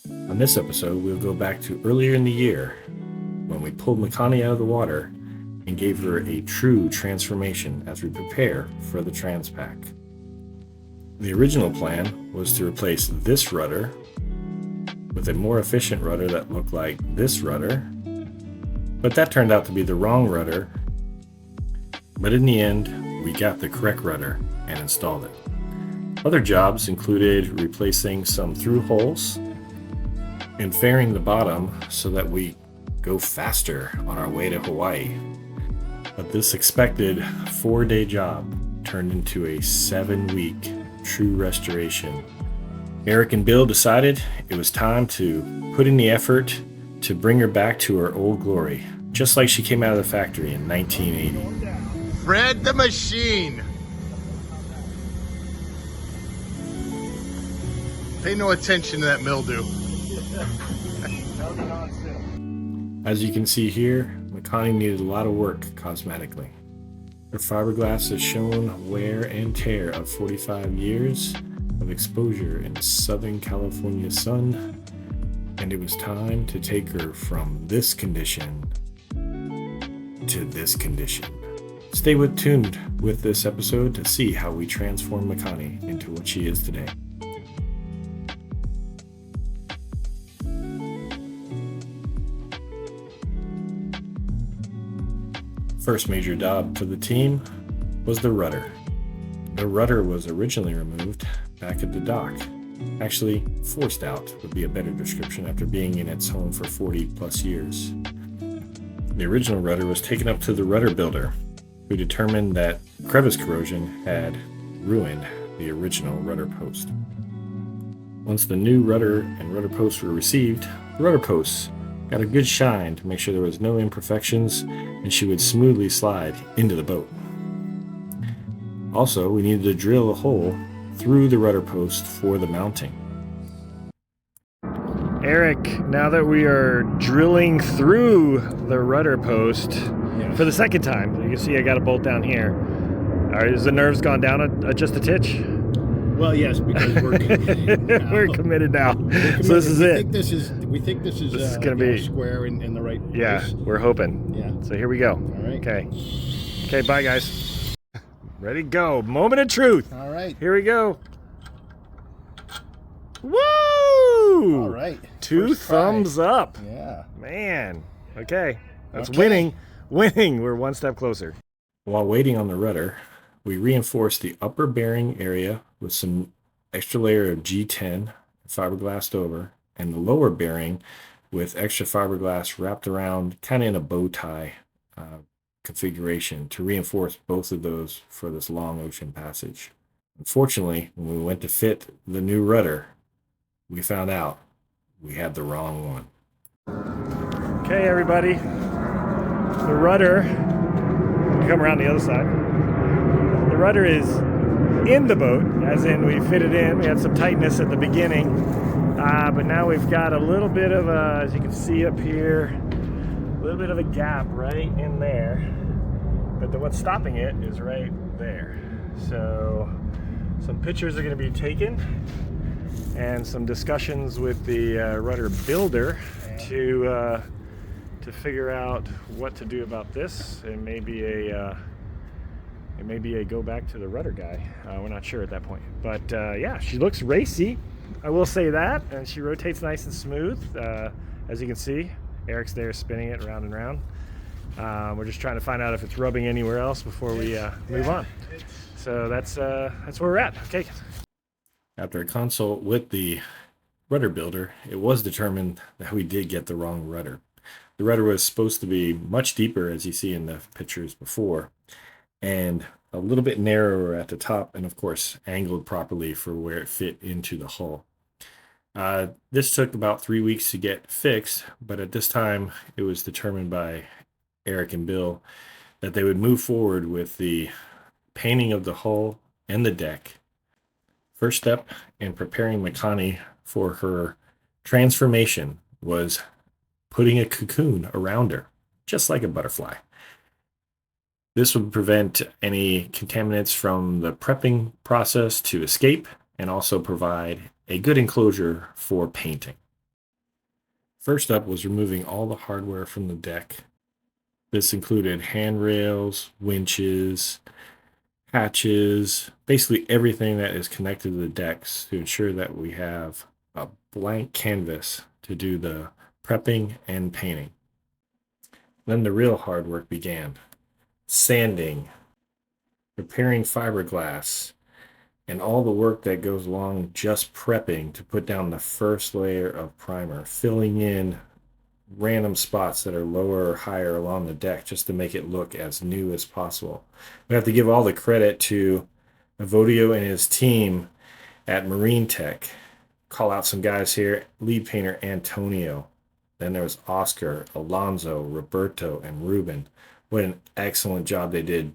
On this episode, we'll go back to earlier in the year when we pulled Makani out of the water and gave her a true transformation as we prepare for the TransPac. The original plan was to replace this rudder with a more efficient rudder that looked like this rudder, but that turned out to be the wrong rudder. But in the end, we got the correct rudder and installed it. Other jobs included replacing some through holes and fairing the bottom so that we go faster on our way to Hawaii. But this expected 4-day job turned into a 7-week true restoration. Eric and Bill decided it was time to put in the effort to bring her back to her old glory, just like she came out of the factory in 1980. Fred the Machine. Pay no attention to that mildew. As you can see here, Makani needed a lot of work cosmetically. Her fiberglass has shown wear and tear of 45 years of exposure in Southern California sun, and it was time to take her from this condition to this condition. Stay tuned with this episode to see how we transform Makani into what she is today. First major job for the team was the rudder. The rudder was originally removed back at the dock. Actually, forced out would be a better description after being in its home for 40 plus years. The original rudder was taken up to the rudder builder, who determined that crevice corrosion had ruined the original rudder post. Once the new rudder and rudder posts were received, the rudder posts got a good shine to make sure there was no imperfections and she would smoothly slide into the boat. Also, we needed to drill a hole through the rudder post for the mounting. Eric, now that we are drilling through the rudder post for the second time, you can see I got a bolt down here. Is the nerves gone down just a titch? Well, yes, because we're committed. We're committed now. Committed. So this is it. We think this is going to be square in the right place. Yeah, we're hoping. Yeah. So here we go. All right. Okay, bye guys. Ready, go. Moment of truth. All right. Here we go. Woo! All right. Two First try. thumbs up. Yeah. Man. Okay. That's Okay. winning. Winning. We're one step closer. While waiting on the rudder, we reinforced the upper bearing area with some extra layer of G10 fiberglassed over, and the lower bearing with extra fiberglass wrapped around kind of in a bow tie configuration to reinforce both of those for this long ocean passage. Unfortunately, when we went to fit the new rudder, we found out we had the wrong one. Okay, everybody. The rudder, come around the other side. The rudder is in the boat, as in we fit it in. We had some tightness at the beginning, but now we've got a little bit of a, as you can see up here, a little bit of a gap right in there. But what's stopping it is right there. So some pictures are going to be taken and some discussions with the rudder builder to figure out what to do about this. It may be a go back to the rudder guy. We're not sure at that point. But yeah, she looks racy. I will say that. And she rotates nice and smooth. As you can see, Eric's there spinning it round and round. We're just trying to find out if it's rubbing anywhere else before we move on. So that's where we're at. Okay. After a consult with the rudder builder, it was determined that we did get the wrong rudder. The rudder was supposed to be much deeper, as you see in the pictures before, and a little bit narrower at the top, and of course angled properly for where it fit into the hull. This took about 3 weeks to get fixed, but at this time it was determined by Eric and Bill that they would move forward with the painting of the hull and the deck. First step in preparing Makani for her transformation was putting a cocoon around her, just like a butterfly. This would prevent any contaminants from the prepping process to escape and also provide a good enclosure for painting. First up was removing all the hardware from the deck. This included handrails, winches, hatches, basically everything that is connected to the decks to ensure that we have a blank canvas to do the prepping and painting. Then the real hard work began. Sanding, preparing fiberglass, and all the work that goes along just prepping to put down the first layer of primer, filling in random spots that are lower or higher along the deck just to make it look as new as possible. We have to give all the credit to Evodio and his team at Marine Tech. Call out some guys here. Lead painter Antonio. Then there was Oscar, Alonzo, Roberto, and Ruben. What an excellent job they did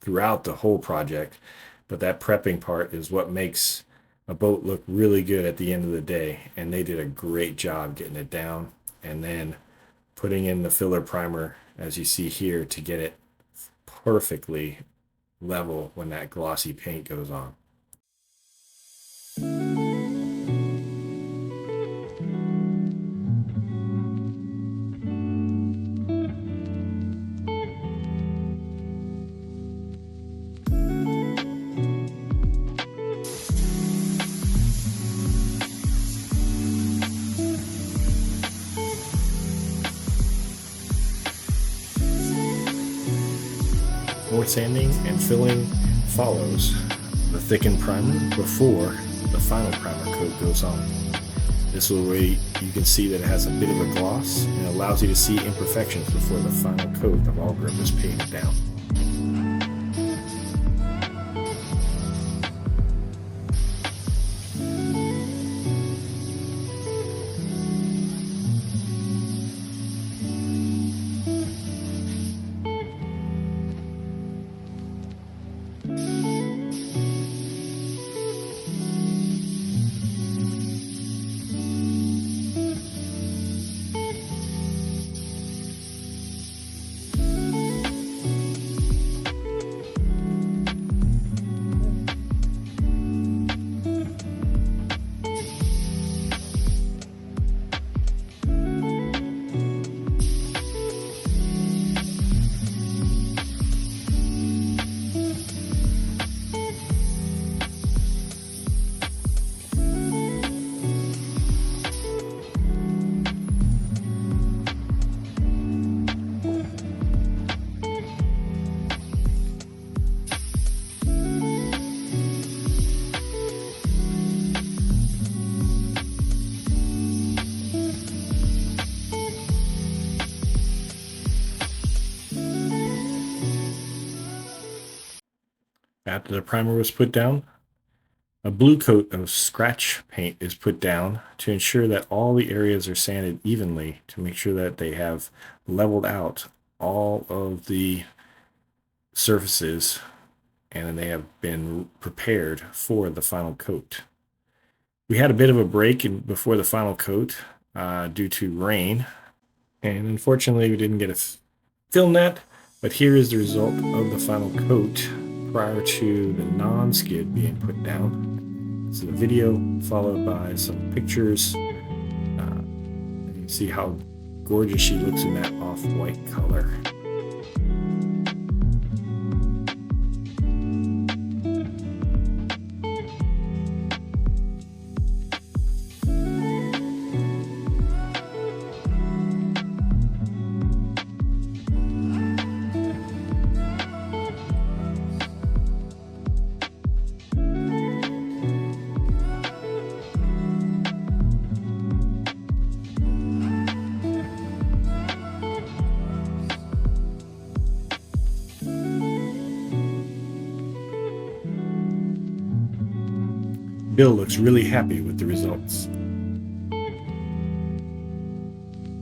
throughout the whole project. But that prepping part is what makes a boat look really good at the end of the day. And they did a great job getting it down and then putting in the filler primer, as you see here, to get it perfectly level when that glossy paint goes on. More sanding and filling follows the thickened primer before the final primer coat goes on. This way you can see that it has a bit of a gloss and allows you to see imperfections before the final coat of all grip is painted down. After the primer was put down, a blue coat of scratch paint is put down to ensure that all the areas are sanded evenly to make sure that they have leveled out all of the surfaces and they have been prepared for the final coat. We had a bit of a break before the final coat due to rain, and unfortunately we didn't get to film that, but here is the result of the final coat prior to the non-skid being put down. This is a video followed by some pictures. You can see how gorgeous she looks in that off-white color. Bill looks really happy with the results.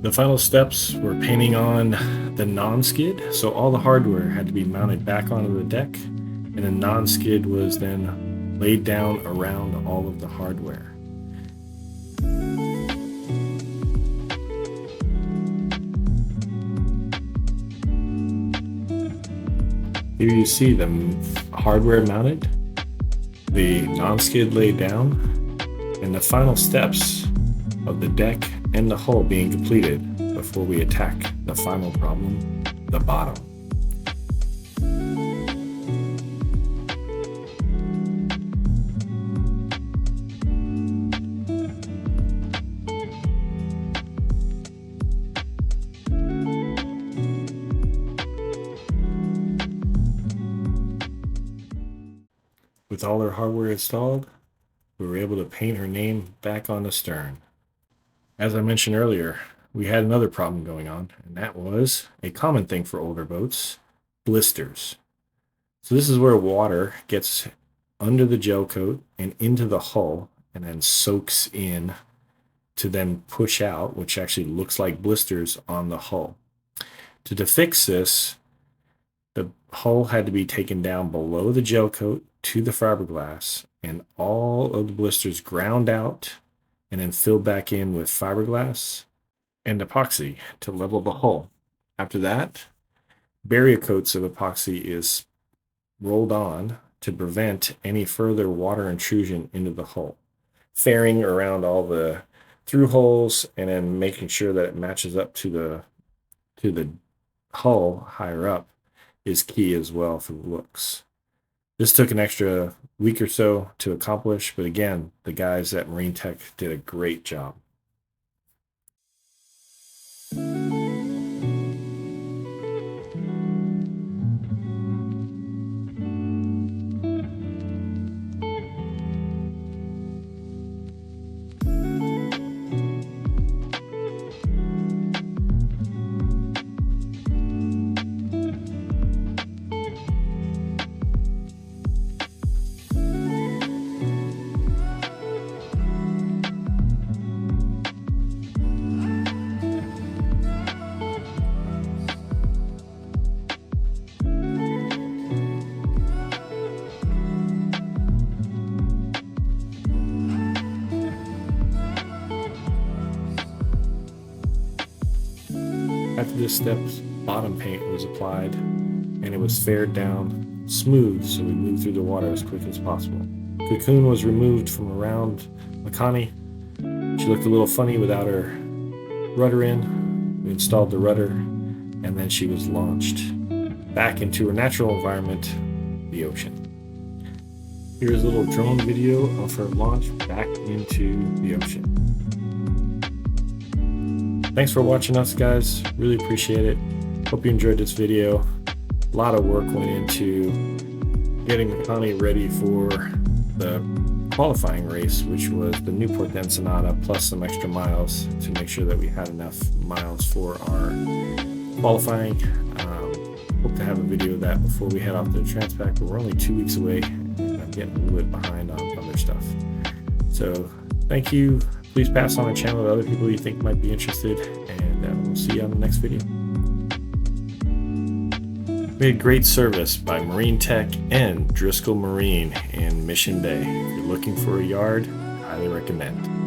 The final steps were painting on the non-skid, so all the hardware had to be mounted back onto the deck, and the non-skid was then laid down around all of the hardware. Here you see the hardware mounted, the non-skid laid down, and the final steps of the deck and the hull being completed before we attack the final problem, the bottom. With all her hardware installed, we were able to paint her name back on the stern. As I mentioned earlier, we had another problem going on, and that was a common thing for older boats, blisters. So this is where water gets under the gel coat and into the hull and then soaks in to then push out, which actually looks like blisters on the hull. To fix this, the hull had to be taken down below the gel coat to the fiberglass, and all of the blisters ground out and then filled back in with fiberglass and epoxy to level the hull. After that, barrier coats of epoxy is rolled on to prevent any further water intrusion into the hull, fairing around all the through holes and then making sure that it matches up to the hull higher up is key as well for the looks. This took an extra week or so to accomplish, but again, the guys at Marine Tech did a great job. After this step, bottom paint was applied and it was faired down smooth, so we moved through the water as quick as possible. Cocoon was removed from around Makani. She looked a little funny without her rudder in. We installed the rudder and then she was launched back into her natural environment, the ocean. Here's a little drone video of her launch back into the ocean. Thanks for watching us, guys. Really appreciate it. Hope you enjoyed this video. A lot of work went into getting Makani ready for the qualifying race, which was the Newport Den Sonata plus some extra miles to make sure that we had enough miles for our qualifying. Hope to have a video of that before we head off to the TransPac, but we're only 2 weeks away and I'm getting a little bit behind on other stuff. So thank you. Please pass on the channel to other people you think might be interested, and we'll see you on the next video. We had great service by Marine Tech and Driscoll Marine in Mission Bay. If you're looking for a yard, highly recommend.